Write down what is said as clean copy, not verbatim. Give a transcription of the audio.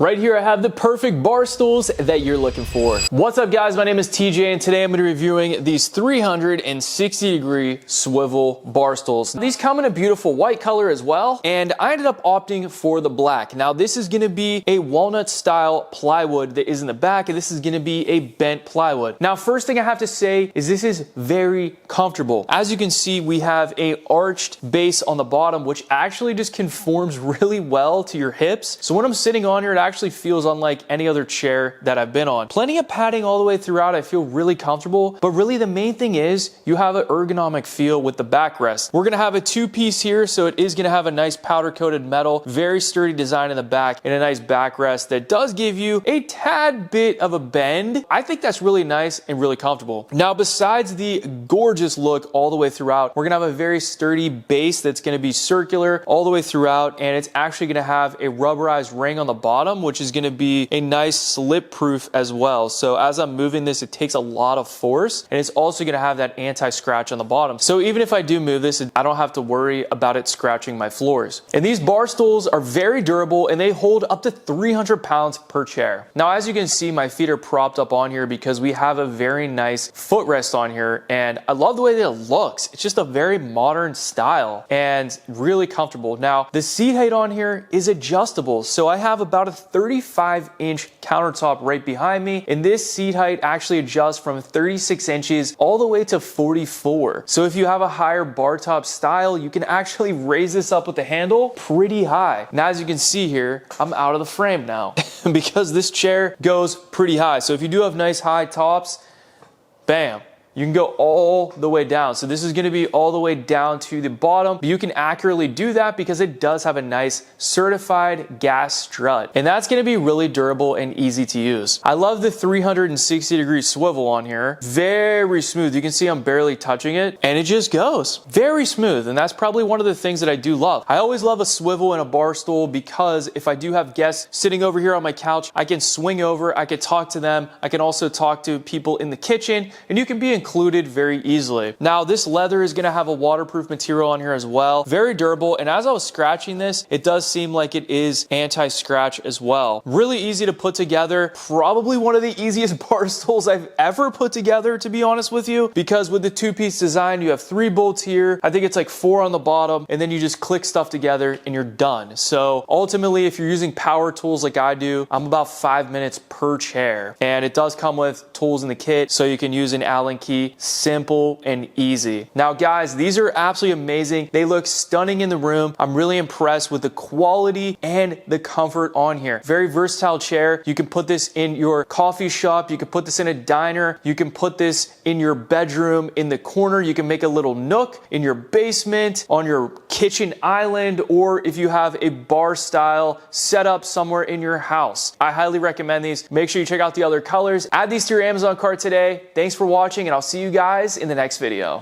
Right here I have the perfect bar stools that you're looking for. What's up guys, my name is TJ and today I'm going to be reviewing these 360 degree swivel bar stools. These come in a beautiful white color as well, and I ended up opting for the black. Now this is going to be a walnut style plywood that is in the back, and this is going to be a bent plywood. Now first thing I have to say is this is very comfortable. As you can see, we have a arched base on the bottom which actually just conforms really well to your hips. So when I'm sitting on here, it actually feels unlike any other chair that I've been on. Plenty of padding all the way throughout. I feel really comfortable, but really the main thing is you have an ergonomic feel with the backrest. We're gonna have a two-piece here, so it is gonna have a nice powder coated metal, very sturdy design in the back, and a nice backrest that does give you a tad bit of a bend. I think that's really nice and really comfortable. Now, besides the gorgeous look all the way throughout, we're gonna have a very sturdy base that's gonna be circular all the way throughout, and it's actually gonna have a rubberized ring on the bottom, which is going to be a nice slip proof as well. So as I'm moving this, it takes a lot of force, and it's also going to have that anti-scratch on the bottom. So even if I do move this, I don't have to worry about it scratching my floors. And these bar stools are very durable and they hold up to 300 pounds per chair. Now, as you can see, my feet are propped up on here because we have a very nice footrest on here, and I love the way that it looks. It's just a very modern style and really comfortable. Now, the seat height on here is adjustable. So I have about a 35-inch countertop right behind me, and this seat height actually adjusts from 36 inches all the way to 44. So if you have a higher bar top style, you can actually raise this up with the handle pretty high. Now, as you can see here, I'm out of the frame now because this chair goes pretty high. So if you do have nice high tops, bam, you can go all the way down. So this is going to be all the way down to the bottom, but you can accurately do that because it does have a nice certified gas strut, and that's going to be really durable and easy to use. I love the 360 degree swivel on here. Very smooth. You can see I'm barely touching it, and it just goes very smooth. And that's probably one of the things that I do love. I always love a swivel in a bar stool because if I do have guests sitting over here on my couch, I can swing over, I can talk to them. I can also talk to people in the kitchen, and you can be included very easily. Now, this leather is going to have a waterproof material on here as well. Very durable, and as I was scratching this, it does seem like it is anti-scratch as well. Really easy to put together. Probably one of the easiest bar stools I've ever put together, to be honest with you, because with the two-piece design, you have 3 bolts here. I think it's like 4 on the bottom, and then you just click stuff together and you're done. So ultimately, if you're using power tools like I do, I'm about 5 minutes per chair, and it does come with tools in the kit, so you can use an Allen key. Simple and easy. Now guys, these are absolutely amazing. They look stunning in the room. I'm really impressed with the quality and the comfort on here. Very versatile chair. You can put this in your coffee shop. You can put this in a diner. You can put this in your bedroom in the corner. You can make a little nook in your basement, on your kitchen island, or if you have a bar style setup somewhere in your house. I highly recommend these. Make sure you check out the other colors. Add these to your Amazon cart today. Thanks for watching, and I'll see you guys in the next video.